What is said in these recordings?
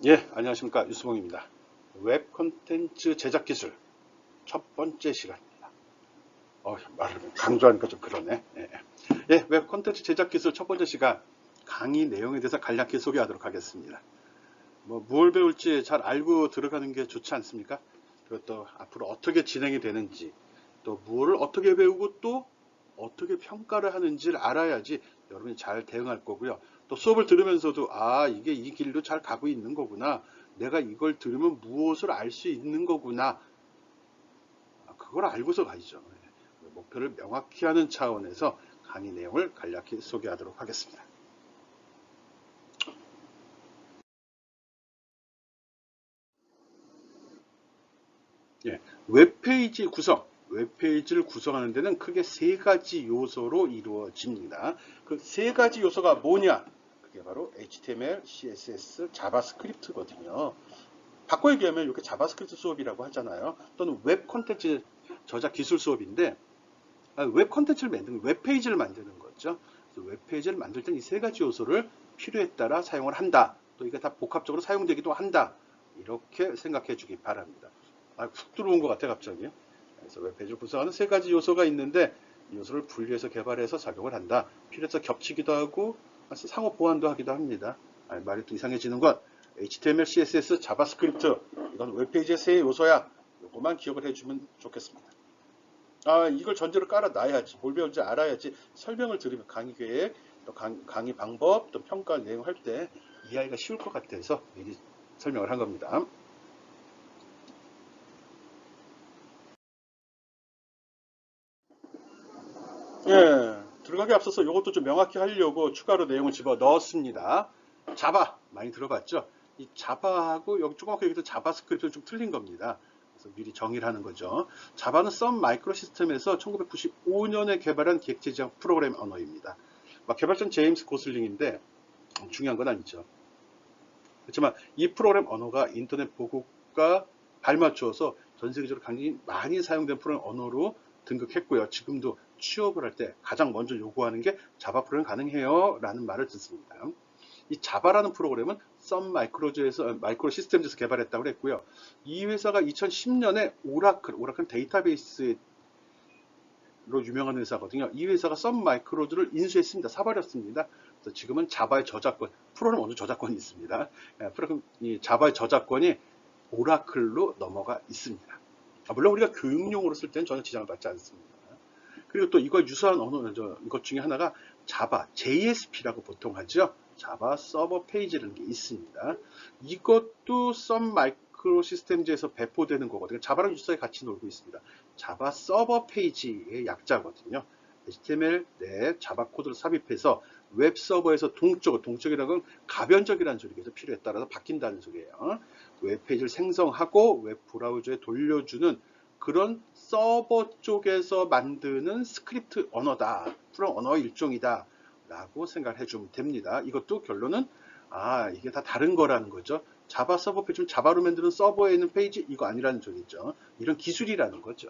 예, 안녕하십니까. 유수봉입니다. 웹 콘텐츠 제작 기술 첫 번째 시간입니다. 말을 강조하니까 좀 그러네. 웹 콘텐츠 제작 기술 첫 번째 시간 강의 내용에 대해서 간략히 소개하도록 하겠습니다. 뭘 배울지 잘 알고 들어가는 게 좋지 않습니까? 그리고 또 앞으로 어떻게 진행이 되는지, 또 무엇을 어떻게 배우고 또 어떻게 평가를 하는지를 알아야지 여러분이 잘 대응할 거고요. 또 수업을 들으면서도 이게 이 길로 잘 가고 있는 거구나. 내가 이걸 들으면 무엇을 알 수 있는 거구나. 그걸 알고서 가야죠. 목표를 명확히 하는 차원에서 강의 내용을 간략히 소개하도록 하겠습니다. 웹페이지 구성. 웹페이지를 구성하는 데는 크게 세 가지 요소로 이루어집니다. 그 세 가지 요소가 뭐냐? 그게 바로 HTML, CSS, 자바스크립트거든요. 바꿔 얘기하면 이렇게 자바스크립트 수업이라고 하잖아요. 또는 웹 콘텐츠 저작 기술 수업인데, 웹 콘텐츠를 만드는, 웹페이지를 만드는 거죠. 웹페이지를 만들 땐 이 세 가지 요소를 필요에 따라 사용을 한다. 또 이게 다 복합적으로 사용되기도 한다. 이렇게 생각해 주기 바랍니다. 훅 들어온 것 같아, 갑자기. 그래서 웹페이지를 구성하는 세 가지 요소가 있는데, 이 요소를 분리해서 개발해서 작용을 한다. 필요해서 겹치기도 하고, 상호 보완도 하기도 합니다. 말이 또 이상해지는 건 HTML, CSS, 자바스크립트. 이건 웹페이지의 세 요소야. 이것만 기억을 해주면 좋겠습니다. 이걸 전제로 깔아놔야지. 뭘 배울지 알아야지. 설명을 들으면 강의 계획, 또 강의 방법, 또 평가 내용 할 때 이해하기가 쉬울 것 같아서 미리 설명을 한 겁니다. 들어가기 앞서서 이것도 좀 명확히 하려고 추가로 내용을 집어 넣었습니다. 자바 많이 들어봤죠? 이 자바하고 여기 조그맣게 여기도 자바스크립트는 좀 틀린 겁니다. 그래서 미리 정의를 하는 거죠. 자바는 썬 마이크로 시스템에서 1995년에 개발한 객체 지향 프로그램 언어입니다. 개발자는 제임스 고슬링인데 중요한 건 아니죠. 그렇지만 이 프로그램 언어가 인터넷 보급과 발맞추어서 전 세계적으로 굉장히 많이 사용된 프로그램 언어로 등극했고요. 지금도 취업을 할 때 가장 먼저 요구하는 게 자바 프로그램 가능해요 라는 말을 듣습니다. 이 자바라는 프로그램은 썬 마이크로 시스템즈에서 개발했다고 했고요. 이 회사가 2010년에 오라클 데이터베이스로 유명한 회사거든요. 이 회사가 썬 마이크로즈를 인수했습니다. 사버렸습니다. 그래서 지금은 자바의 저작권, 프로그램 어느 저작권이 있습니다. 프로그램 이 자바의 저작권이 오라클로 넘어가 있습니다. 물론 우리가 교육용으로 쓸 때는 전혀 지장을 받지 않습니다. 그리고 또 이걸 유사한 언어, 것 중에 하나가 자바, JSP라고 보통 하죠. 자바 서버 페이지라는 게 있습니다. 이것도 썬 마이크로 시스템즈에서 배포되는 거거든요. 자바랑 유사하게 같이 놀고 있습니다. 자바 서버 페이지의 약자거든요. HTML 내 자바 코드를 삽입해서 웹 서버에서 동적이라는 건 가변적이라는 소리겠죠. 필요에 따라서 바뀐다는 소리예요. 웹 페이지를 생성하고 웹 브라우저에 돌려주는 그런 서버 쪽에서 만드는 스크립트 언어다. 프로그램 언어 일종이다. 라고 생각을 해주면 됩니다. 이것도 결론은 이게 다 다른 거라는 거죠. 자바 서버 페이지, 자바로 만드는 서버에 있는 페이지 이거 아니라는 소리죠. 이런 기술이라는 거죠.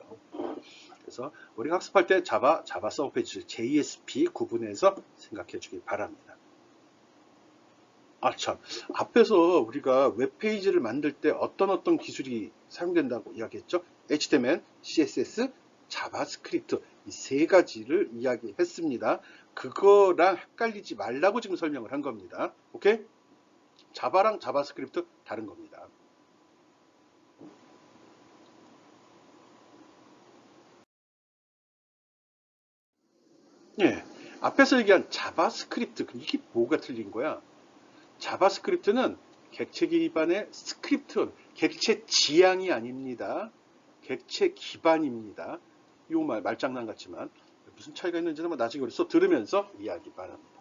그래서 우리가 학습할 때 자바 서버 페이지, JSP 구분해서 생각해 주기 바랍니다. 참. 앞에서 우리가 웹페이지를 만들 때 어떤 기술이 사용된다고 이야기했죠? HTML, CSS, 자바스크립트 이 세 가지를 이야기했습니다. 그거랑 헷갈리지 말라고 지금 설명을 한 겁니다. 오케이? 자바랑 자바스크립트 다른 겁니다. 앞에서 얘기한 자바스크립트 이게 뭐가 틀린 거야? 자바스크립트는 객체 기반의 스크립트, 객체 지향이 아닙니다. 객체 기반입니다. 이 말장난 같지만 무슨 차이가 있는지는 나중에 우리 수업 들으면서 이해하기 바랍니다.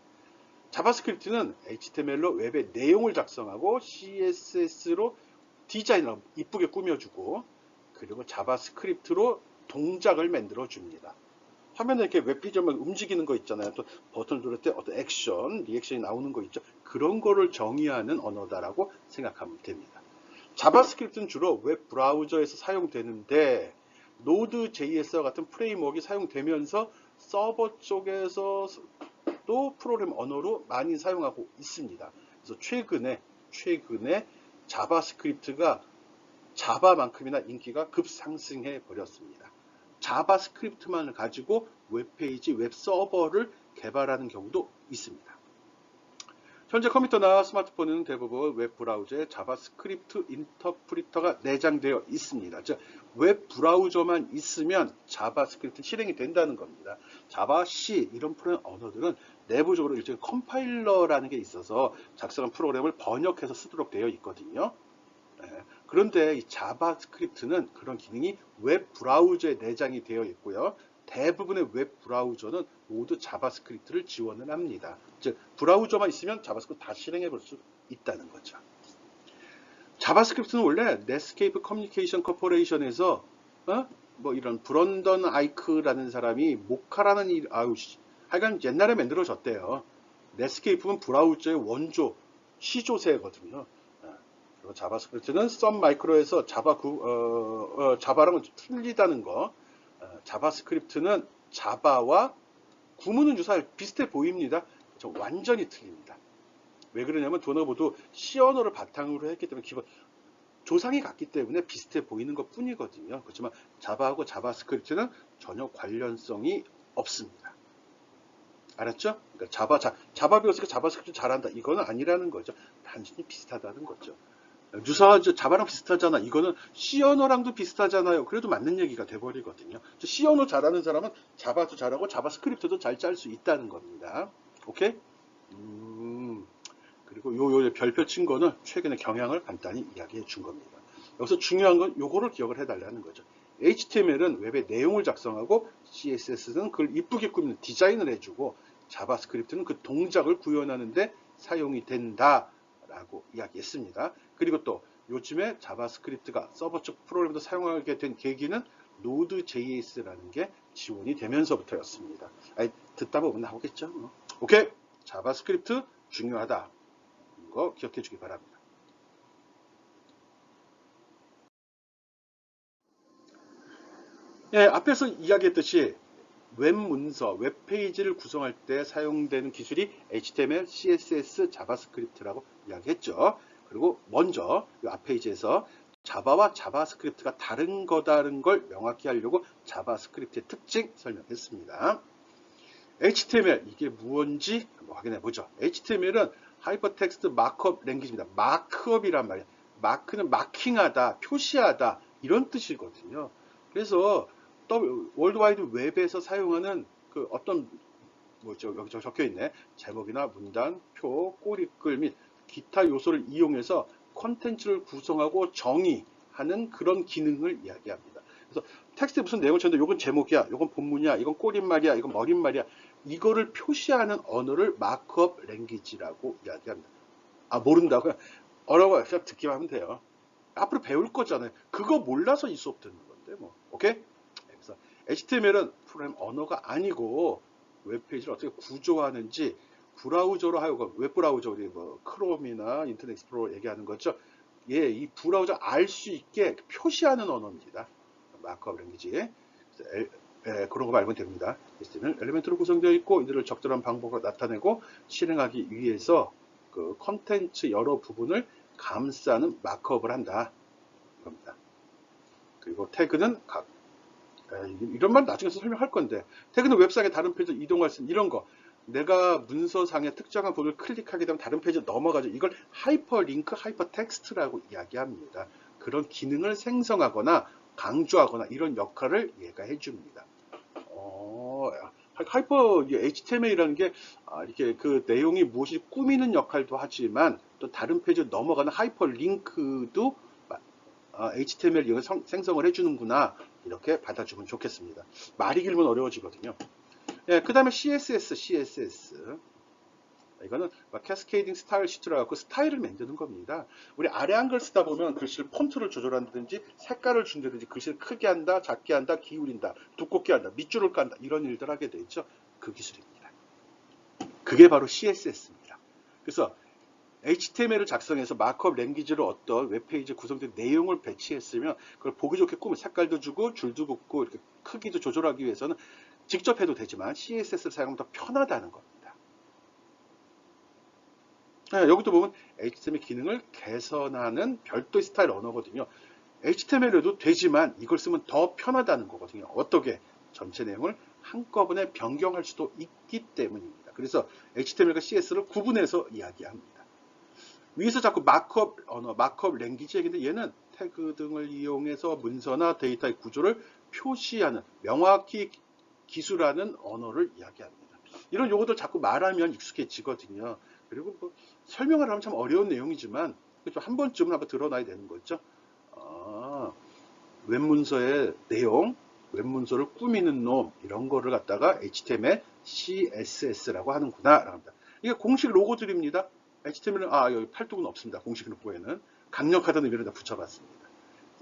자바스크립트는 HTML로 웹의 내용을 작성하고 CSS로 디자인을 이쁘게 꾸며주고 그리고 자바스크립트로 동작을 만들어 줍니다. 화면에 이렇게 웹페이지만 움직이는 거 있잖아요. 또 버튼을 누를 때 어떤 리액션이 나오는 거 있죠. 그런 거를 정의하는 언어다라고 생각하면 됩니다. 자바스크립트는 주로 웹 브라우저에서 사용되는데 노드.js와 같은 프레임워크가 사용되면서 서버 쪽에서 또 프로그램 언어로 많이 사용하고 있습니다. 그래서 최근에 자바스크립트가 자바만큼이나 인기가 급상승해 버렸습니다. 자바스크립트만을 가지고 웹페이지, 웹서버를 개발하는 경우도 있습니다. 현재 컴퓨터나 스마트폰은 대부분 웹브라우저에 자바스크립트 인터프리터가 내장되어 있습니다. 즉, 웹브라우저만 있으면 자바스크립트 실행이 된다는 겁니다. 자바, C 이런 프로그램 언어들은 내부적으로 일종의 컴파일러라는 게 있어서 작성한 프로그램을 번역해서 쓰도록 되어 있거든요. 그런데 이 자바스크립트는 그런 기능이 웹브라우저에 내장이 되어 있고요. 대부분의 웹브라우저는 모두 자바스크립트를 지원을 합니다. 즉, 브라우저만 있으면 자바스크립트 다 실행해 볼 수 있다는 거죠. 자바스크립트는 원래 넷스케이프 커뮤니케이션 코퍼레이션에서 뭐 이런 브런던 아이크라는 사람이 모카라는 하여간 옛날에 만들어졌대요. 넷스케이프는 브라우저의 원조 시조세거든요. 그리고 자바스크립트는 썬 마이크로에서 자바랑은 틀리다는 거. 자바스크립트는 자바와 구문은 비슷해 보입니다. 완전히 틀립니다. 왜 그러냐면 두 언어가 모두 C 언어를 바탕으로 했기 때문에 기본 조상이 같기 때문에 비슷해 보이는 것 뿐이거든요. 그렇지만 자바하고 자바스크립트는 전혀 관련성이 없습니다. 알았죠? 그러니까 자바 배웠으니까 자바스크립트 잘한다. 이거는 아니라는 거죠. 단순히 비슷하다는 거죠. 자바랑 비슷하잖아. 이거는 C 언어랑도 비슷하잖아요. 그래도 맞는 얘기가 돼버리거든요. C 언어 잘하는 사람은 자바도 잘하고 자바스크립트도 잘 짤 수 있다는 겁니다. 오케이? 그리고 요 별표 친 거는 최근의 경향을 간단히 이야기해 준 겁니다. 여기서 중요한 건 요거를 기억을 해달라는 거죠. HTML은 웹의 내용을 작성하고 CSS는 그걸 이쁘게 꾸미는 디자인을 해주고 자바스크립트는 그 동작을 구현하는데 사용이 된다라고 이야기했습니다. 그리고 또 요즘에 자바스크립트가 서버 쪽 프로그램도 사용하게 된 계기는 Node.js라는 게 지원이 되면서부터였습니다. 듣다 보면 나오겠죠. 오케이, 자바스크립트 중요하다. 이거 기억해 주기 바랍니다. 예, 앞에서 이야기했듯이 웹문서, 웹페이지를 구성할 때 사용되는 기술이 HTML, CSS, 자바스크립트라고 이야기했죠. 그리고 먼저 이 앞 페이지에서 자바와 자바스크립트가 다른 거다른 걸 명확히 하려고 자바스크립트의 특징 설명했습니다. HTML, 이게 무언지 한번 확인해 보죠. HTML은 하이퍼텍스트 마크업 랭귀지입니다. 마크업이란 말이에요. 마크는 마킹하다, 표시하다 이런 뜻이거든요. 그래서 월드와이드 웹에서 사용하는 그 어떤 여기 적혀 있네. 제목이나 문단, 표, 꼬리글 및 기타 요소를 이용해서 콘텐츠를 구성하고 정의하는 그런 기능을 이야기합니다. 그래서 텍스트에 무슨 내용을 쳤는데 이건 제목이야, 이건 본문이야, 이건 꼬릿말이야, 이건 머릿말이야. 이거를 표시하는 언어를 마크업 랭귀지라고 이야기합니다. 모른다고요? 어려워요. 그냥 듣기만 하면 돼요. 앞으로 배울 거잖아요. 그거 몰라서 이 수업 듣는 건데 뭐. 오케이? 그래서 HTML은 프로그램 언어가 아니고 웹페이지를 어떻게 구조하는지 브라우저로 하여금 웹브라우저 우리 뭐 크롬이나 인터넷 익스플로러 얘기하는 거죠. 예, 이 브라우저 알 수 있게 표시하는 언어입니다. 마크업 랭귀지. 그런 거 알면 됩니다. HTML 엘리멘트로 구성되어 있고 이들을 적절한 방법으로 나타내고 실행하기 위해서 그 컨텐츠 여러 부분을 감싸는 마크업을 한다. 겁니다. 그리고 태그는 이런 말 나중에 설명할 건데 태그는 웹상의 다른 페이지로 이동할 수 있는 이런 거. 내가 문서상의 특정한 부분을 클릭하게 되면 다른 페이지로 넘어가죠. 이걸 하이퍼링크, 하이퍼텍스트라고 이야기합니다. 그런 기능을 생성하거나 강조하거나 이런 역할을 얘가 해줍니다. 하이퍼 HTML이라는 게 이렇게 그 내용이 무엇이 꾸미는 역할도 하지만 또 다른 페이지로 넘어가는 하이퍼링크도 HTML 이용해서 생성을 해주는구나 이렇게 받아주면 좋겠습니다. 말이 길면 어려워지거든요. 예, 그 다음에 CSS 이거는 캐스케이딩 스타일 시트라 갖고 스타일을 만드는 겁니다. 우리 아래 한글 쓰다 보면 글씨를 폰트를 조절한다든지 색깔을 준다든지 글씨를 크게 한다, 작게 한다, 기울인다, 두껍게 한다, 밑줄을 깐다 이런 일들 하게 되죠. 그 기술입니다. 그게 바로 CSS입니다. 그래서 HTML을 작성해서 마크업 랭귀지로 어떤 웹페이지 구성된 내용을 배치했으면 그걸 보기 좋게 꾸며 색깔도 주고 줄도 긋고 이렇게 크기도 조절하기 위해서는 직접 해도 되지만 CSS를 사용하면 더 편하다는 겁니다. 네, 여기도 보면 HTML 기능을 개선하는 별도의 스타일 언어거든요. HTML에도 되지만 이걸 쓰면 더 편하다는 거거든요. 어떻게? 전체 내용을 한꺼번에 변경할 수도 있기 때문입니다. 그래서 HTML과 CS를 구분해서 이야기합니다. 위에서 자꾸 마크업 언어, 마크업 랭귀지 얘기인데 얘는 태그 등을 이용해서 문서나 데이터의 구조를 표시하는 명확히 기술하는 언어를 이야기합니다. 이런 용어들 자꾸 말하면 익숙해지거든요. 그리고 뭐 설명을 하면 참 어려운 내용이지만 한 번쯤은 한번 드러나야 되는 거죠. 웹문서의 내용, 웹문서를 꾸미는 놈 이런 거를 갖다가 HTML, CSS라고 하는구나 합니다. 이게 공식 로고들입니다. HTML은 여기 팔뚝은 없습니다. 공식 로고에는 강력하다는 의미를 다 붙여봤습니다.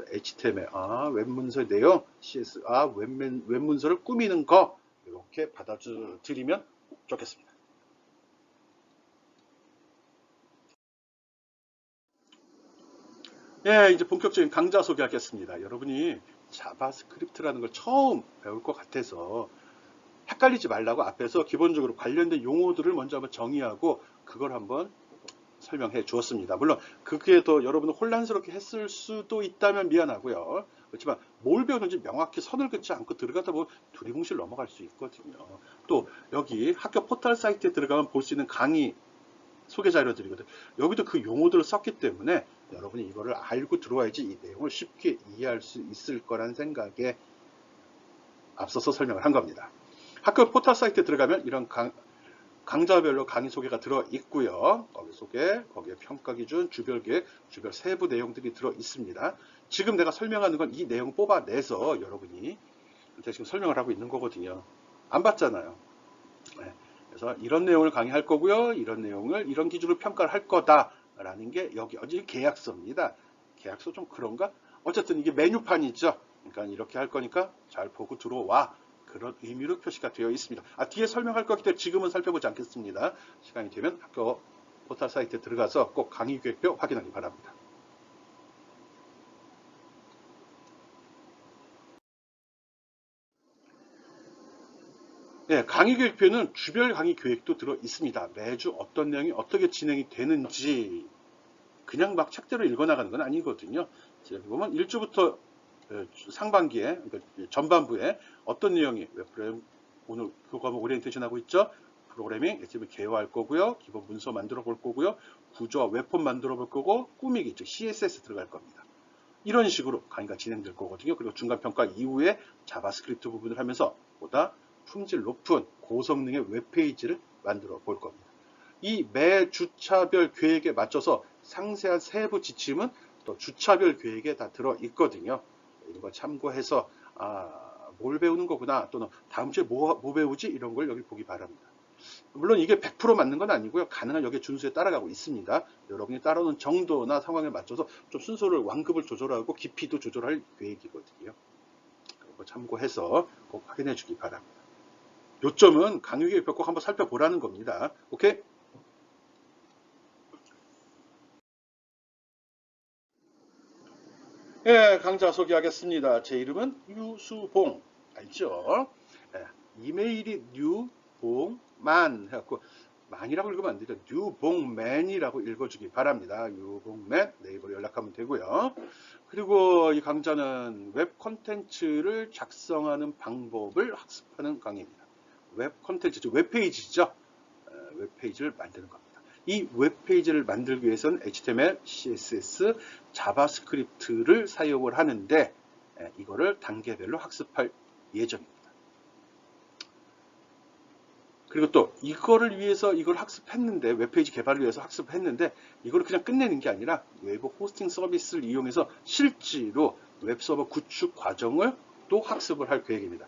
HTML 웹문서의 내용, CS 웹문서를 꾸미는 거 이렇게 받아들이면 좋겠습니다. 예, 이제 본격적인 강좌 소개하겠습니다. 여러분이 자바스크립트라는 걸 처음 배울 것 같아서 헷갈리지 말라고 앞에서 기본적으로 관련된 용어들을 먼저 한번 정의하고 그걸 한번 설명해 주었습니다. 물론 그게 더 여러분을 혼란스럽게 했을 수도 있다면 미안하고요. 그렇지만 뭘 배우는지 명확히 선을 긋지 않고 들어가다 보면 두리뭉실 넘어갈 수 있거든요. 또 여기 학교 포털 사이트에 들어가면 볼 수 있는 강의 소개 자료들이거든. 여기도 그 용어들을 썼기 때문에 여러분이 이거를 알고 들어와야지 이 내용을 쉽게 이해할 수 있을 거란 생각에 앞서서 설명을 한 겁니다. 학교 포털 사이트에 들어가면 이런 강좌별로 강의 소개가 들어 있고요. 거기 소개, 거기에 평가 기준, 주별 계획, 주별 세부 내용들이 들어 있습니다. 지금 내가 설명하는 건 이 내용 뽑아내서 여러분이 지금 설명을 하고 있는 거거든요. 안 봤잖아요. 네. 그래서 이런 내용을 강의할 거고요. 이런 내용을 이런 기준으로 평가를 할 거다라는 게 여기 어제 계약서입니다. 계약서 좀 그런가? 어쨌든 이게 메뉴판이죠. 그러니까 이렇게 할 거니까 잘 보고 들어와. 그런 의미로 표시가 되어 있습니다. 뒤에 설명할 거기 때문에 지금은 살펴보지 않겠습니다. 시간이 되면 학교 포털 사이트에 들어가서 꼭 강의 계획표 확인하기 바랍니다. 네, 강의 계획표는 주별 강의 계획도 들어 있습니다. 매주 어떤 내용이 어떻게 진행이 되는지 그냥 막 책대로 읽어나가는 건 아니거든요. 여기 보면 1주부터 상반기에, 그러니까 전반부에 어떤 내용이 웹프레임 오늘 그 과목 오리엔테이션 하고 있죠. 프로그래밍, HTML 개화할 거고요. 기본 문서 만들어 볼 거고요. 구조와 웹폼 만들어 볼 거고 꾸미기, 즉 CSS 들어갈 겁니다. 이런 식으로 강의가 진행될 거거든요. 그리고 중간평가 이후에 자바스크립트 부분을 하면서 보다 품질 높은 고성능의 웹페이지를 만들어 볼 겁니다. 이 매 주차별 계획에 맞춰서 상세한 세부 지침은 또 주차별 계획에 다 들어 있거든요. 이런 걸 참고해서 뭘 배우는 거구나 또는 다음 주에 뭐 배우지 이런 걸 여기 보기 바랍니다. 물론 이게 100% 맞는 건 아니고요. 가능한 여기에 준수에 따라가고 있습니다. 여러분이 따라오는 정도나 상황에 맞춰서 좀 순서를 완급을 조절하고 깊이도 조절할 계획이거든요. 그거 참고해서 꼭 확인해 주기 바랍니다. 요점은 강의 계획표 꼭 한번 살펴보라는 겁니다. 오케이? 예, 강좌 소개하겠습니다. 제 이름은 유수봉. 알죠? 예, 이메일이 뉴봉만 해갖고 만이라고 읽으면 안 되죠. 뉴봉맨이라고 읽어주기 바랍니다. 뉴봉맨 네이버로 연락하면 되고요. 그리고 이 강좌는 웹 콘텐츠를 작성하는 방법을 학습하는 강의입니다. 웹 콘텐츠, 즉 웹페이지죠. 웹페이지를 만드는 겁니다. 이 웹페이지를 만들기 위해서는 HTML, CSS, 자바스크립트를 사용을 하는데 이거를 단계별로 학습할 예정입니다. 그리고 또 이거를 위해서 이걸 학습했는데 웹페이지 개발을 위해서 학습했는데 이거를 그냥 끝내는 게 아니라 외부 호스팅 서비스를 이용해서 실제로 웹서버 구축 과정을 또 학습을 할 계획입니다.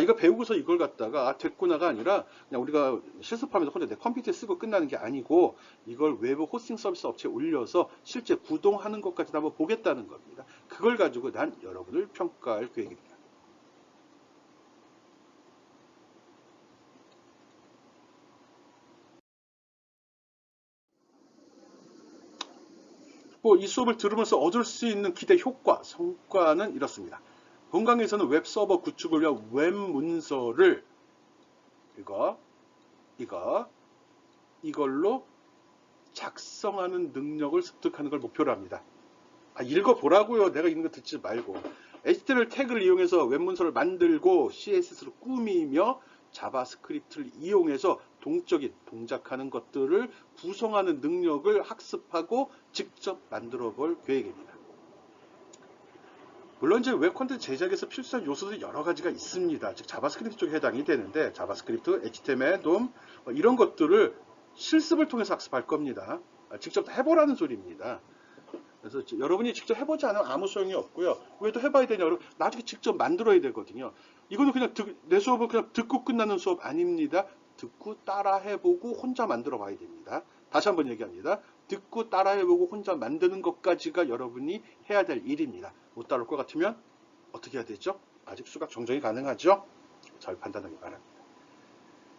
이거 배우고서 이걸 갖다가 됐구나가 아니라 그냥 우리가 실습하면서 혼자 내 컴퓨터에 쓰고 끝나는 게 아니고 이걸 외부 호스팅 서비스 업체에 올려서 실제 구동하는 것까지 한번 보겠다는 겁니다. 그걸 가지고 난 여러분을 평가할 계획입니다. 이 수업을 들으면서 얻을 수 있는 기대 효과, 성과는 이렇습니다. 본 강의에서는 웹서버 구축을 위한 웹 문서를 이걸로 작성하는 능력을 습득하는 걸 목표로 합니다. 읽어보라고요. 내가 읽는 거 듣지 말고. HTML 태그를 이용해서 웹문서를 만들고 CSS로 꾸미며 자바스크립트를 이용해서 동적인 동작하는 것들을 구성하는 능력을 학습하고 직접 만들어 볼 계획입니다. 물론 이제 웹 콘텐츠 제작에서 필수한 요소들이 여러 가지가 있습니다. 즉 자바스크립트 쪽에 해당이 되는데 자바스크립트, HTML, DOM 이런 것들을 실습을 통해서 학습할 겁니다. 직접 해보라는 소리입니다. 그래서 여러분이 직접 해보지 않으면 아무 소용이 없고요. 왜 또 해봐야 되냐? 나중에 직접 만들어야 되거든요. 이거는 그냥 내 수업은 그냥 듣고 끝나는 수업 아닙니다. 듣고 따라 해보고 혼자 만들어 봐야 됩니다. 다시 한번 얘기합니다. 듣고 따라 해보고 혼자 만드는 것까지가 여러분이 해야 될 일입니다. 못 따라올 것 같으면 어떻게 해야 되죠? 아직 수강 정정이 가능하죠? 잘 판단하기 바랍니다.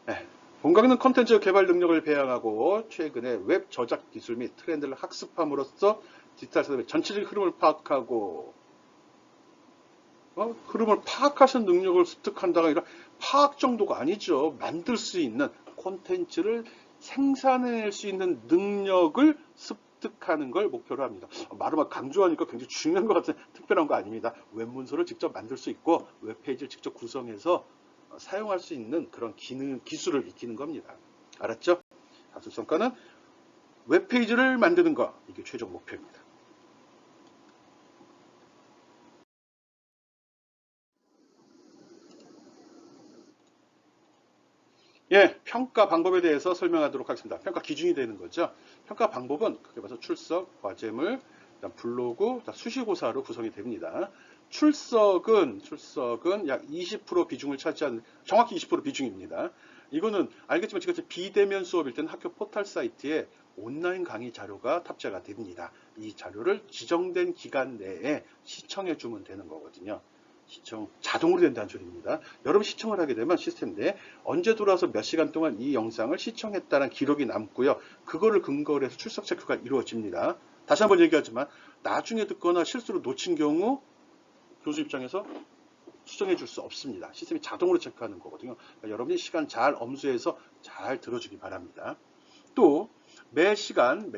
네. 본강의는 콘텐츠 개발 능력을 배양하고 최근의 웹 저작 기술 및 트렌드를 학습함으로써 디지털 산업의 전체적인 흐름을 파악하고 흐름을 파악하시는 능력을 습득한다가 아니라 파악 정도가 아니죠. 만들 수 있는 콘텐츠를 생산해낼 수 있는 능력을 습득하는 걸 목표로 합니다. 말을 강조하니까 굉장히 중요한 것 같은 특별한 거 아닙니다. 웹문서를 직접 만들 수 있고 웹페이지를 직접 구성해서 사용할 수 있는 그런 기술을 익히는 겁니다. 알았죠? 학습성과는 웹페이지를 만드는 거, 이게 최종 목표입니다. 예, 평가 방법에 대해서 설명하도록 하겠습니다. 평가 기준이 되는 거죠. 평가 방법은 크게 봐서 출석, 과제물, 블로그, 수시고사로 구성이 됩니다. 출석은 약 20% 비중을 차지하는, 정확히 20% 비중입니다. 이거는 알겠지만 지금 비대면 수업일 때는 학교 포털 사이트에 온라인 강의 자료가 탑재가 됩니다. 이 자료를 지정된 기간 내에 시청해 주면 되는 거거든요. 시청 자동으로 된다는 소리입니다. 여러분 시청을 하게 되면 시스템 내에 언제 돌아와서 몇 시간 동안 이 영상을 시청했다는 기록이 남고요. 그거를 근거로 해서 출석 체크가 이루어집니다. 다시 한번 얘기하지만 나중에 듣거나 실수로 놓친 경우 교수 입장에서 수정해 줄 수 없습니다. 시스템이 자동으로 체크하는 거거든요. 그러니까 여러분이 시간 잘 엄수해서 잘 들어주기 바랍니다. 또 매 시간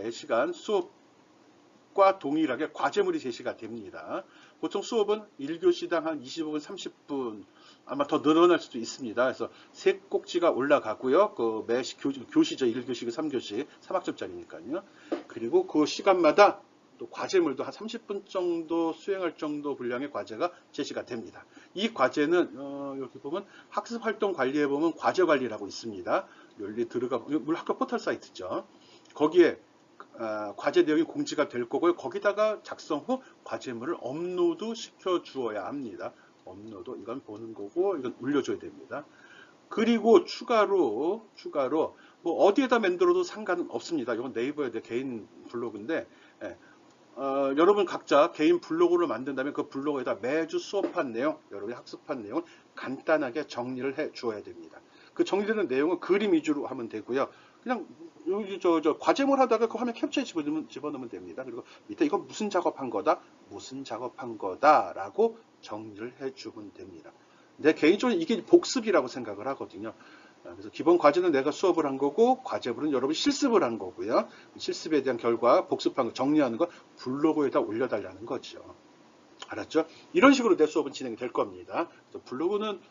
수업과 동일하게 과제물이 제시가 됩니다. 보통 수업은 1교시당 한 25분, 30분 아마 더 늘어날 수도 있습니다. 그래서 세 꼭지가 올라가고요. 그 매 교시죠. 1교시, 3교시, 3학점짜리니까요. 그리고 그 시간마다 또 과제물도 한 30분 정도 수행할 정도 분량의 과제가 제시가 됩니다. 이 과제는 여기 보면 학습활동 관리에 보면 과제 관리라고 있습니다. 여기 물론 학교 포털 사이트죠. 거기에 과제 내용이 공지가 될 거고요. 거기다가 작성 후 과제물을 업로드 시켜 주어야 합니다. 업로드, 이건 보는 거고 이건 올려줘야 됩니다. 그리고 추가로 뭐 어디에다 만들어도 상관은 없습니다. 이건 네이버에 대해 개인 블로그인데 여러분 각자 개인 블로그를 만든다면 그 블로그에다 매주 수업한 내용, 여러분이 학습한 내용을 간단하게 정리를 해 주어야 됩니다. 그 정리되는 내용은 그림 위주로 하면 되고요. 그냥 여기 과제물 하다가 그 화면 캡처에 집어넣으면 됩니다. 그리고 밑에 이건 무슨 작업한 거다라고 정리를 해주면 됩니다. 내 개인적으로 이게 복습이라고 생각을 하거든요. 그래서 기본 과제는 내가 수업을 한 거고 과제물은 여러분이 실습을 한 거고요. 실습에 대한 결과 복습한 거 정리하는 거 블로그에다 올려달라는 거죠. 알았죠? 이런 식으로 내 수업은 진행이 될 겁니다. 그래서 블로그는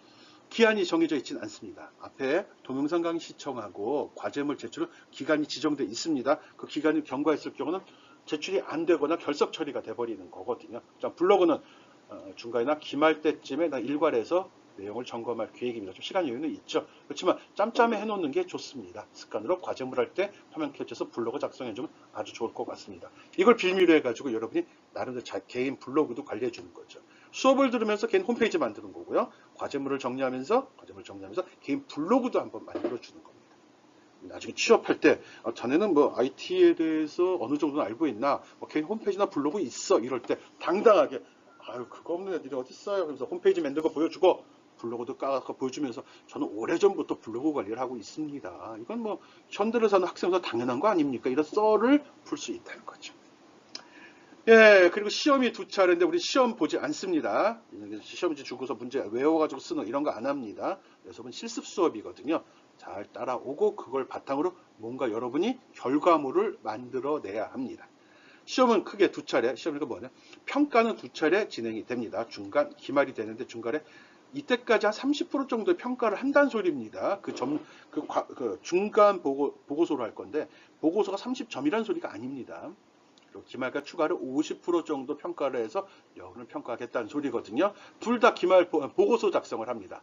기한이 정해져 있지는 않습니다. 앞에 동영상 강의 시청하고 과제물 제출 기간이 지정되어 있습니다. 그 기간이 경과했을 경우는 제출이 안 되거나 결석 처리가 돼버리는 거거든요. 블로그는 중간이나 기말 때쯤에 일괄해서 내용을 점검할 계획입니다. 좀 시간 여유는 있죠. 그렇지만 짬짬이 해놓는 게 좋습니다. 습관으로 과제물 할 때 화면 캡처해서 블로그 작성해주면 아주 좋을 것 같습니다. 이걸 빌미로 해가지고 여러분이 나름대로 개인 블로그도 관리해주는 거죠. 수업을 들으면서 개인 홈페이지 만드는 거고요. 과제물을 정리하면서 개인 블로그도 한번 만들어주는 겁니다. 나중에 취업할 때 자네는 뭐 IT에 대해서 어느 정도는 알고 있나? 개인 홈페이지나 블로그 있어? 이럴 때 당당하게 아유 그거 없는 애들이 어디 있어요? 그래서 홈페이지 만든 거 보여주고 블로그도 까서 보여주면서 저는 오래전부터 블로그 관리를 하고 있습니다. 이건 뭐 현대를 사는 학생보다 당연한 거 아닙니까? 이런 썰을 풀 수 있다는 거죠. 예, 그리고 시험이 두 차례인데 우리 시험 보지 않습니다. 시험지 주고서 문제 외워가지고 쓰는 이런 거 안 합니다. 그래서 실습 수업이거든요. 잘 따라오고 그걸 바탕으로 뭔가 여러분이 결과물을 만들어내야 합니다. 시험은 크게 두 차례, 시험이 뭐냐? 평가는 두 차례 진행이 됩니다. 중간, 기말이 되는데 중간에 이때까지 한 30% 정도의 평가를 한다는 소리입니다. 그 중간 보고소로 할 건데, 보고서가 30점이라는 소리가 아닙니다. 그리고 기말과 추가로 50% 정도 평가를 해서 여러분을 평가하겠다는 소리거든요. 둘 다 기말 보고서 작성을 합니다.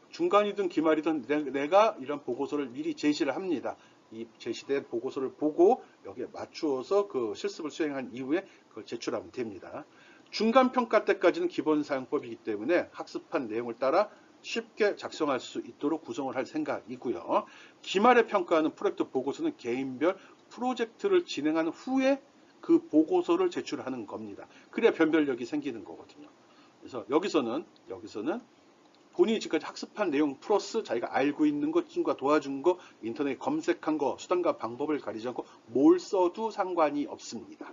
중간이든 기말이든 내가 이런 보고서를 미리 제시를 합니다. 이 제시된 보고서를 보고 여기에 맞추어서 그 실습을 수행한 이후에 그걸 제출하면 됩니다. 중간 평가 때까지는 기본 사용법이기 때문에 학습한 내용을 따라 쉽게 작성할 수 있도록 구성을 할 생각이고요. 기말의 평가는 프로젝트 보고서는 개인별 프로젝트를 진행한 후에 그 보고서를 제출하는 겁니다. 그래야 변별력이 생기는 거거든요. 그래서 여기서는 본인이 지금까지 학습한 내용 플러스 자기가 알고 있는 것과 도와준 거, 인터넷에 검색한 거, 수단과 방법을 가리지 않고 뭘 써도 상관이 없습니다.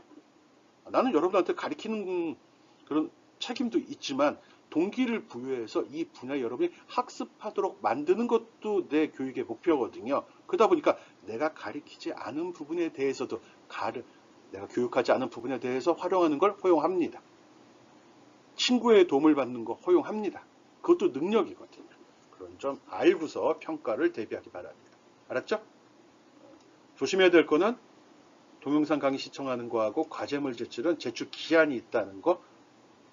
나는 여러분한테 가리키는 그런 책임도 있지만 동기를 부여해서 이 분야에 여러분이 학습하도록 만드는 것도 내 교육의 목표거든요. 그러다 보니까 내가 가리키지 않은 부분에 대해서도 내가 교육하지 않은 부분에 대해서 활용하는 걸 허용합니다. 친구의 도움을 받는 거 허용합니다. 그것도 능력이거든요. 그런 점 알고서 평가를 대비하기 바랍니다. 알았죠? 조심해야 될 거는 동영상 강의 시청하는 거하고 과제물 제출은 제출 기한이 있다는 거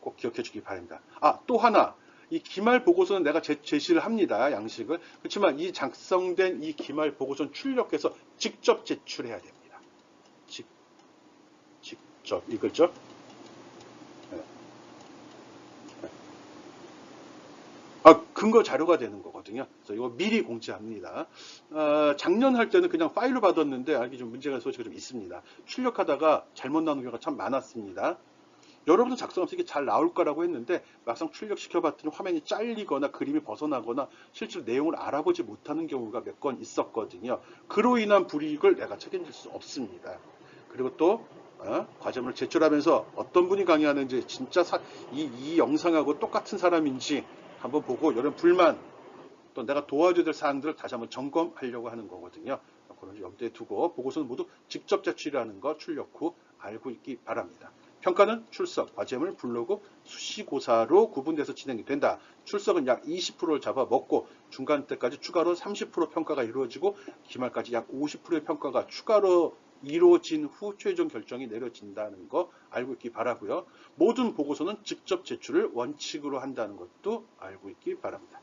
꼭 기억해 주기 바랍니다. 또 하나. 이 기말 보고서는 내가 제시를 합니다. 양식을. 그렇지만 이 작성된 이 기말 보고서는 출력해서 직접 제출해야 됩니다. 직접 읽었죠? 근거 자료가 되는 거거든요. 그래서 이거 미리 공지합니다. 작년 할 때는 그냥 파일로 받았는데 이게 좀 문제가 소식이 좀 있습니다. 출력하다가 잘못 나오는 경우가 참 많았습니다. 여러분도 작성하면서 이게 잘 나올 거라고 했는데 막상 출력시켜 봤더니 화면이 잘리거나 그림이 벗어나거나 실제로 내용을 알아보지 못하는 경우가 몇 건 있었거든요. 그로 인한 불이익을 내가 책임질 수 없습니다. 그리고 또 과제물을 제출하면서 어떤 분이 강의하는지 진짜 이 영상하고 똑같은 사람인지 한번 보고 여러분 불만 또 내가 도와줘야 될 사항들을 다시 한번 점검하려고 하는 거거든요. 그런 염두에 두고 보고서는 모두 직접 제출하는 거 출력 후 알고 있기 바랍니다. 평가는 출석, 과제물, 블로그, 수시고사로 구분돼서 진행이 된다. 출석은 약 20%를 잡아먹고 중간 때까지 추가로 30% 평가가 이루어지고 기말까지 약 50%의 평가가 추가로 이루어진 후 최종 결정이 내려진다는 거 알고 있기 바라고요. 모든 보고서는 직접 제출을 원칙으로 한다는 것도 알고 있기 바랍니다.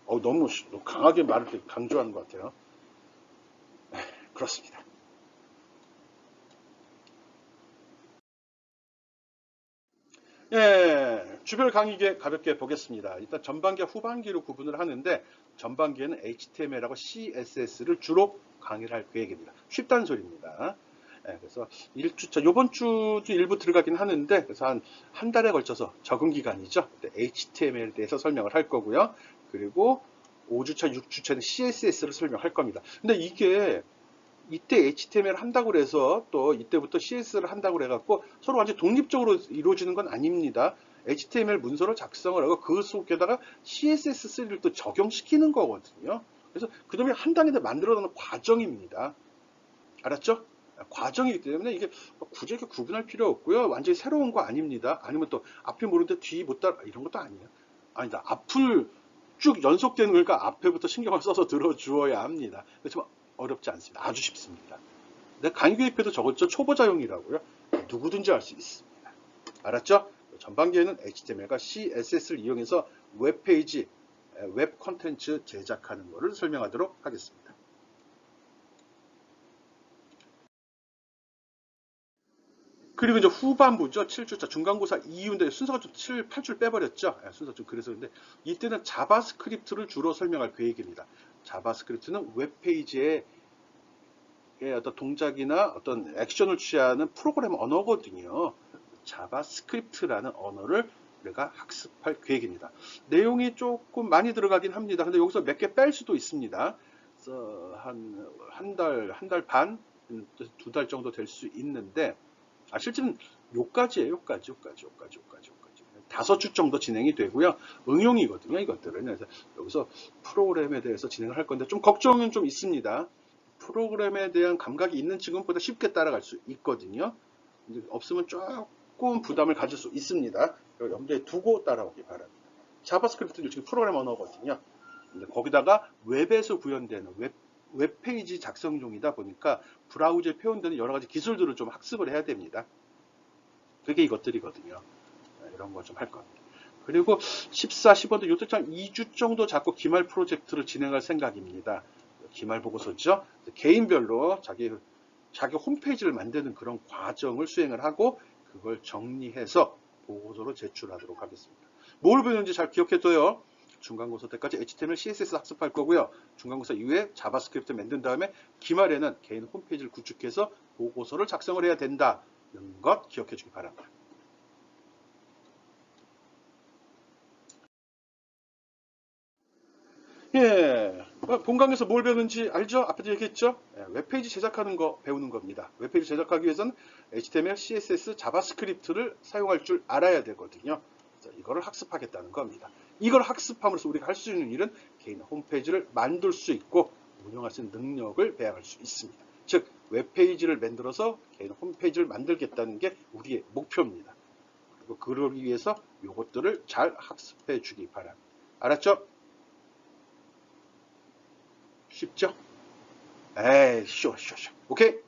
너무 강하게 말을 강조하는 것 같아요. 그렇습니다. 주별 강의계 가볍게 보겠습니다. 일단 전반기와 후반기로 구분을 하는데 전반기에는 HTML하고 CSS를 주로 강의를 할 계획입니다. 쉽다는 소리입니다. 그래서 1주차, 요번 주도 일부 들어가긴 하는데, 그래서 한 달에 걸쳐서 적응 기간이죠. HTML에 대해서 설명을 할 거고요. 그리고 5주차, 6주차는 CSS를 설명할 겁니다. 근데 이게 이때 HTML 한다고 그래서 또 이때부터 CSS를 한다고 그래갖고 서로 완전 독립적으로 이루어지는 건 아닙니다. HTML 문서를 작성을 하고 그 속에다가 CSS3를 또 적용시키는 거거든요. 그래서 그다음에 한 단위를 만들어내는 과정입니다. 알았죠? 과정이기 때문에 이게 굳이 이렇게 구분할 필요 없고요. 완전히 새로운 거 아닙니다. 아니면 또 앞에 모르는데 뒤 못 따라 이런 것도 아니에요. 아니다. 앞을 쭉 연속되는 거니까 앞에부터 신경을 써서 들어주어야 합니다. 그렇지만 어렵지 않습니다. 아주 쉽습니다. 근데 강의 계획표도 저것저 초보자용이라고요. 누구든지 할 수 있습니다. 알았죠? 전반기에는 HTML과 CSS를 이용해서 웹페이지, 웹 콘텐츠 제작하는 것을 설명하도록 하겠습니다. 그리고 이제 후반부죠. 7주차 중간고사 이후인데 순서가 좀 7, 8줄 빼버렸죠. 순서 좀 그래서 근데 이때는 자바스크립트를 주로 설명할 계획입니다. 자바스크립트는 웹페이지에 어떤 동작이나 어떤 액션을 취하는 프로그램 언어거든요. 자바스크립트라는 언어를 우리가 학습할 계획입니다. 내용이 조금 많이 들어가긴 합니다. 근데 여기서 몇 개 뺄 수도 있습니다. 그래서 한 달 반, 두 달 정도 될 수 있는데, 실제는 요까지예요. 요까지. 5주 정도 진행이 되고요. 응용이거든요. 이것들은. 그래서 여기서 프로그램에 대해서 진행을 할 건데 좀 걱정은 좀 있습니다. 프로그램에 대한 감각이 있는 친구보다 쉽게 따라갈 수 있거든요. 이제 없으면 조금 부담을 가질 수 있습니다. 염두에 두고 따라오기 바랍니다. 자바스크립트는 지금 프로그램 언어거든요. 거기다가 웹에서 구현되는 웹페이지 작성 중이다 보니까 브라우저에 표현되는 여러 가지 기술들을 좀 학습을 해야 됩니다. 그게 이것들이거든요. 이런 거 좀 할 겁니다. 그리고 14, 15도 요때 한 2주 정도 잡고 기말 프로젝트를 진행할 생각입니다. 기말 보고서죠. 개인별로 자기 홈페이지를 만드는 그런 과정을 수행을 하고 그걸 정리해서 보고서로 제출하도록 하겠습니다. 뭘 배우는지 잘 기억해둬요. 중간고사 때까지 HTML, CSS 학습할 거고요. 중간고사 이후에 자바스크립트 만든 다음에 기말에는 개인 홈페이지를 구축해서 보고서를 작성을 해야 된다는 것 기억해 주기 바랍니다. 예, 본강에서 뭘 배우는지 알죠? 앞에도 얘기했죠? 웹페이지 제작하는 거 배우는 겁니다. 웹페이지 제작하기 위해서는 HTML, CSS, 자바스크립트를 사용할 줄 알아야 되거든요. 이거를 학습하겠다는 겁니다. 이걸 학습함으로써 우리가 할 수 있는 일은 개인 홈페이지를 만들 수 있고 운영할 수 있는 능력을 배양할 수 있습니다. 즉 웹페이지를 만들어서 개인 홈페이지를 만들겠다는 게 우리의 목표입니다. 그리고 그러기 위해서 이것들을 잘 학습해 주기 바랍니다. 알았죠? 쉽죠? 에이, 쉬워. 오케이?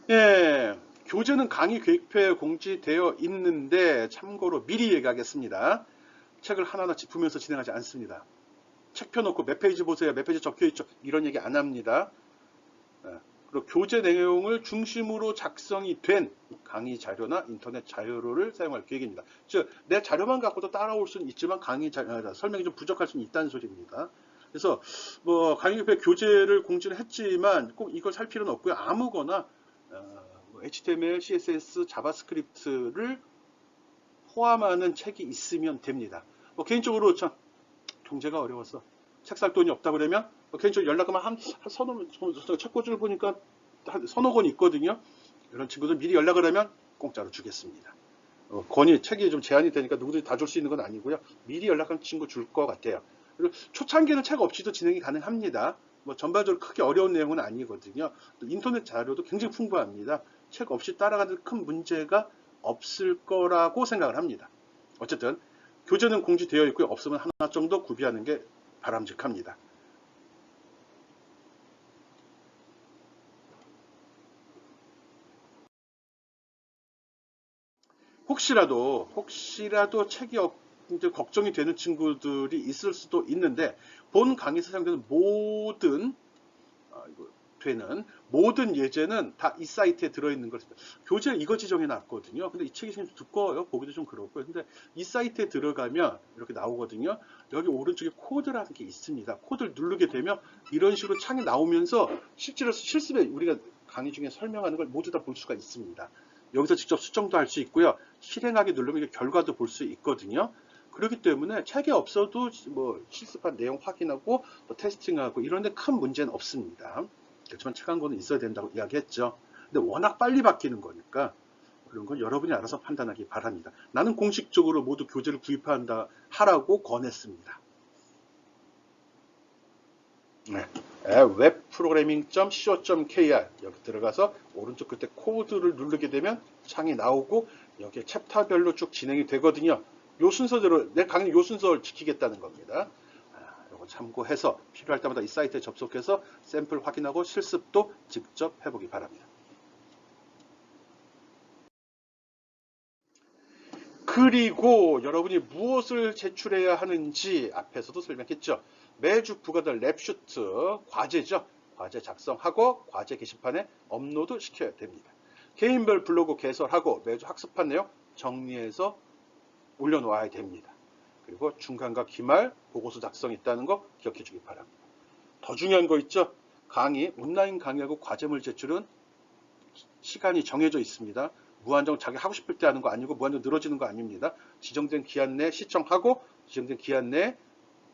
예, 교재는 강의 계획표에 공지되어 있는데 참고로 미리 얘기하겠습니다. 책을 하나하나 짚으면서 진행하지 않습니다. 책 펴놓고 몇 페이지 보세요. 몇 페이지 적혀있죠. 이런 얘기 안 합니다. 그리고 교재 내용을 중심으로 작성이 된 강의 자료나 인터넷 자료를 사용할 계획입니다. 즉, 내 자료만 갖고도 따라올 수는 있지만 설명이 좀 부족할 수는 있다는 소리입니다. 그래서 뭐 강의협회 교재를 공지를 했지만 꼭 이걸 살 필요는 없고요. 아무거나 HTML, CSS, 자바스크립트를 포함하는 책이 있으면 됩니다. 뭐 개인적으로 참 경제가 어려워서 책 살 돈이 없다 그러면 개인적으로 연락하면 한 책 꽂을 보니까 한 서너 권 있거든요. 이런 친구들 미리 연락을 하면 공짜로 주겠습니다. 책이 좀 제한이 되니까 누구든지 다 줄 수 있는 건 아니고요. 미리 연락한 친구 줄 것 같아요. 그리고 초창기는 책 없이도 진행이 가능합니다. 뭐 전반적으로 크게 어려운 내용은 아니거든요. 인터넷 자료도 굉장히 풍부합니다. 책 없이 따라가는 큰 문제가 없을 거라고 생각을 합니다. 어쨌든 교재는 공지되어 있고요. 없으면 하나 정도 구비하는 게 바람직합니다. 혹시라도 책이 이제 걱정이 되는 친구들이 있을 수도 있는데 본 강의에서 사용되는 모든 예제는 다 이 사이트에 들어있는 것입니다. 교재 이거 지정해 놨거든요. 근데 이 책이 좀 두꺼워요. 보기도 좀 그렇고요. 근데 이 사이트에 들어가면 이렇게 나오거든요. 여기 오른쪽에 코드라는 게 있습니다. 코드를 누르게 되면 이런 식으로 창이 나오면서 실제로 실습에 우리가 강의 중에 설명하는 걸 모두 다 볼 수가 있습니다. 여기서 직접 수정도 할 수 있고요. 실행하기 누르면 결과도 볼 수 있거든요. 그렇기 때문에 책이 없어도 뭐 실습한 내용 확인하고 또 테스팅하고 이런데 큰 문제는 없습니다. 그렇지만 책 한 권은 있어야 된다고 이야기했죠. 근데 워낙 빨리 바뀌는 거니까 그런 건 여러분이 알아서 판단하기 바랍니다. 나는 공식적으로 모두 교재를 구입한다 하라고 권했습니다. 네. webprogramming.co.kr 여기 들어가서 오른쪽 끝에 코드를 누르게 되면 창이 나오고 여기에 챕터별로 쭉 진행이 되거든요. 요 순서대로 내 강의 요 순서를 지키겠다는 겁니다. 이거 참고해서 필요할 때마다 이 사이트에 접속해서 샘플 확인하고 실습도 직접 해보기 바랍니다. 그리고 여러분이 무엇을 제출해야 하는지 앞에서도 설명했죠. 매주 부과될 랩슈트 과제죠. 과제 작성하고 과제 게시판에 업로드 시켜야 됩니다. 개인별 블로그 개설하고 매주 학습한 내용 정리해서 올려놓아야 됩니다. 그리고 중간과 기말 보고서 작성이 있다는 거 기억해 주기 바랍니다. 더 중요한 거 있죠. 온라인 강의하고 과제물 제출은 시간이 정해져 있습니다. 무한정 자기 하고 싶을 때 하는 거 아니고 무한정 늘어지는 거 아닙니다. 지정된 기한 내에 시청하고 지정된 기한 내에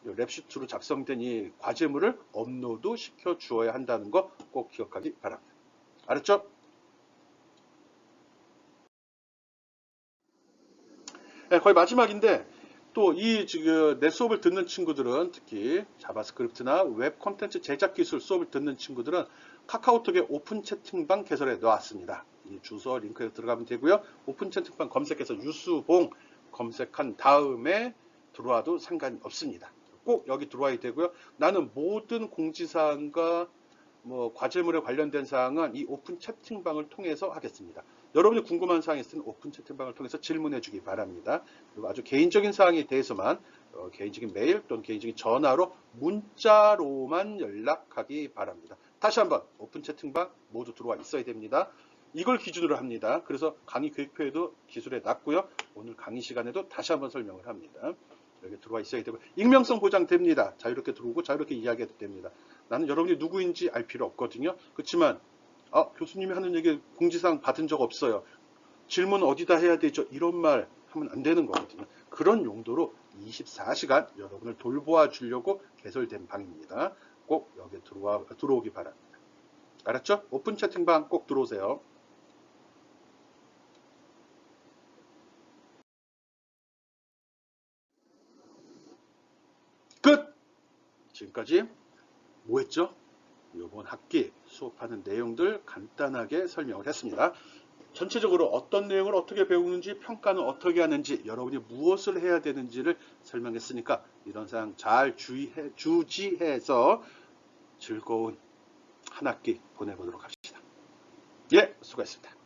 랩시트로 작성된 이 과제물을 업로드 시켜 주어야 한다는 거 꼭 기억하기 바랍니다. 알았죠? 네, 거의 마지막인데 또 이 지금 내 수업을 듣는 친구들은 특히 자바스크립트나 웹 콘텐츠 제작 기술 수업을 듣는 친구들은 카카오톡에 오픈 채팅방 개설해 놓았습니다. 이 주소 링크에 들어가면 되고요. 오픈 채팅방 검색해서 유수봉 검색한 다음에 들어와도 상관이 없습니다. 꼭 여기 들어와야 되고요. 나는 모든 공지사항과 뭐 과제물에 관련된 사항은 이 오픈 채팅방을 통해서 하겠습니다. 여러분이 궁금한 사항이 있으면 오픈 채팅방을 통해서 질문해 주기 바랍니다. 그리고 아주 개인적인 사항에 대해서만 개인적인 메일 또는 개인적인 전화로 문자로만 연락하기 바랍니다. 다시 한번 오픈 채팅방 모두 들어와 있어야 됩니다. 이걸 기준으로 합니다. 그래서 강의 계획표에도 기술해 놨고요. 오늘 강의 시간에도 다시 한번 설명을 합니다. 여기 들어와 있어야 되고 익명성 보장됩니다. 자유롭게 들어오고 자유롭게 이야기해도 됩니다. 나는 여러분이 누구인지 알 필요 없거든요. 그렇지만 교수님이 하는 얘기 공지사항 받은 적 없어요. 질문 어디다 해야 되죠? 이런 말 하면 안 되는 거거든요. 그런 용도로 24시간 여러분을 돌보아 주려고 개설된 방입니다. 꼭 여기 들어오기 바랍니다. 알았죠? 오픈 채팅방 꼭 들어오세요. 끝! 지금까지 뭐 했죠? 이번 학기 수업하는 내용들 간단하게 설명을 했습니다. 전체적으로 어떤 내용을 어떻게 배우는지 평가는 어떻게 하는지 여러분이 무엇을 해야 되는지를 설명했으니까 이런 사항 잘 주지해서 즐거운 한 학기 보내보도록 합시다. 예, 수고했습니다.